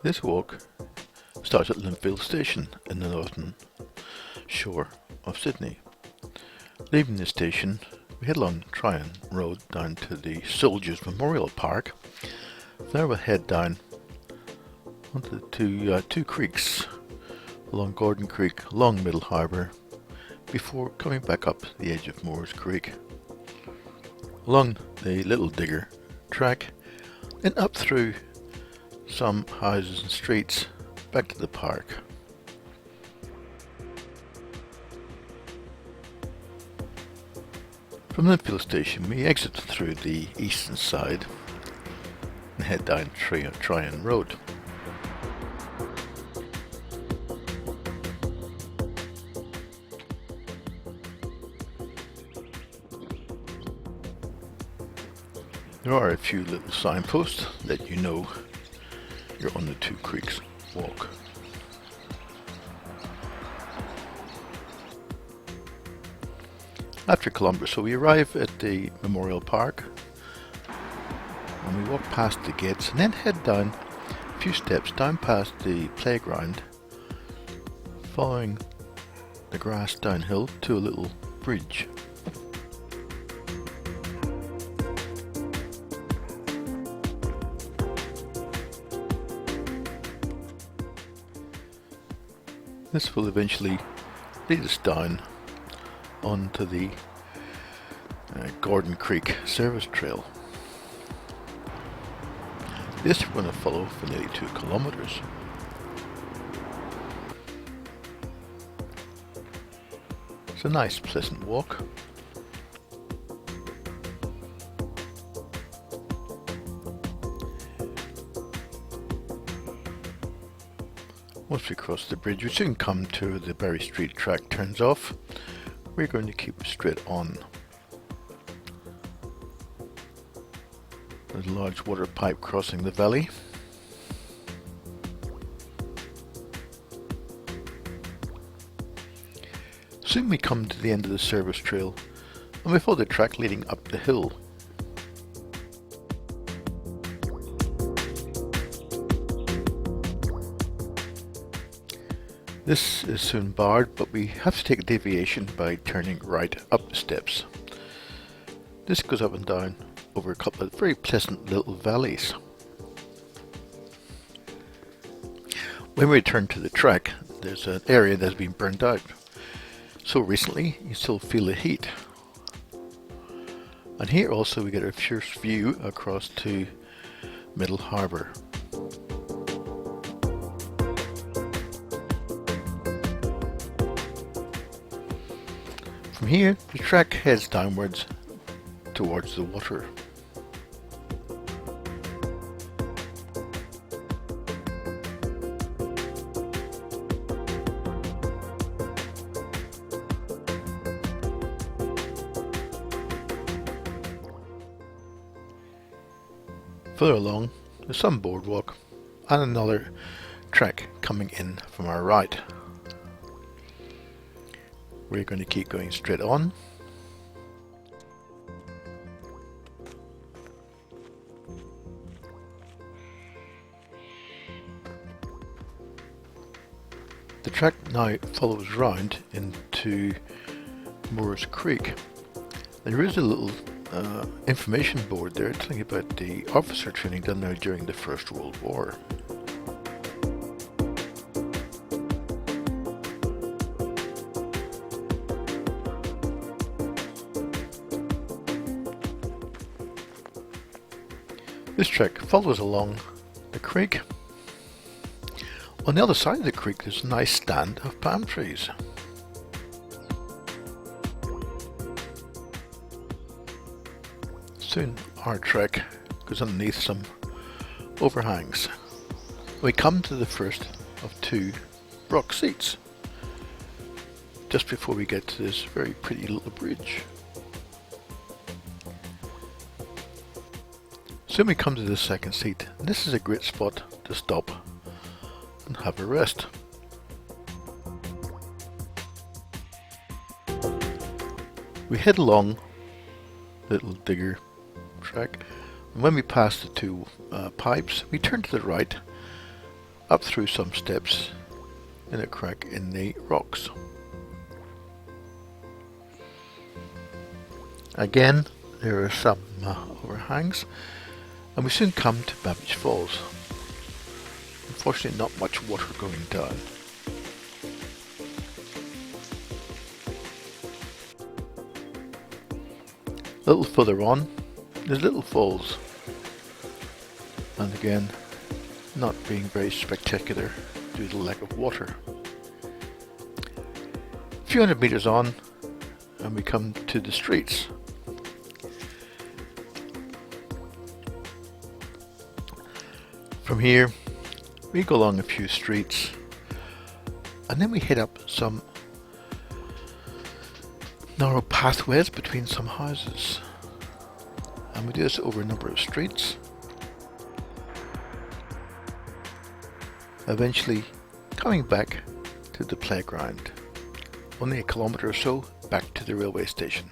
This walk starts at Lindfield Station in the northern shore of Sydney. Leaving the station, we head along Tryon Road down to the Soldiers Memorial Park. There we'll head down onto the two creeks, along Gordon Creek, along Middle Harbour, before coming back up the edge of Moores Creek, along the Little Digger track, and up through some houses and streets back to the park. From Lindfield Station we exit through the eastern side and head down Tryon Road. There are a few little signposts that you know you're on the Two Creeks walk. After Columbus, so we arrive at the Memorial Park and we walk past the gates and then head down a few steps down past the playground, following the grass downhill to a little bridge. This will eventually lead us down onto the Gordon Creek service trail. This we're going to follow for nearly 2 kilometres. It's a nice pleasant walk. Once we cross the bridge, we soon come to the Berry Street track turns off. We're going to keep straight on. There's a large water pipe crossing the valley. Soon we come to the end of the service trail and we follow the track leading up the hill. This is soon barred, but we have to take a deviation by turning right up the steps. This goes up and down over a couple of very pleasant little valleys. When we return to the track, there's an area that's been burnt out. So recently, you still feel the heat. And here also we get a fierce view across to Middle Harbour. From here, the track heads downwards towards the water. Further along, there's some boardwalk and another track coming in from our right. We're going to keep going straight on. The track now follows round into Moores Creek. There is a little information board there telling you about the officer training done there during the First World War. This track follows along the creek. On the other side of the creek there's a nice stand of palm trees. Soon our trek goes underneath some overhangs. We come to the first of 2 rock seats just before we get to this very pretty little bridge. Soon we come to the second seat, and this is a great spot to stop and have a rest. We head along Little Digger track, and when we pass the 2 pipes, we turn to the right up through some steps in a crack in the rocks. Again, there are some overhangs, and we soon come to Babbage Falls. Unfortunately, not much water going down. A little further on, there's little falls, and again, not being very spectacular due to the lack of water. A few hundred meters on, and we come to the streets. From here, we go along a few streets, and then we head up some narrow pathways between some houses, and we do this over a number of streets, eventually coming back to the playground, only a kilometre or so back to the railway station.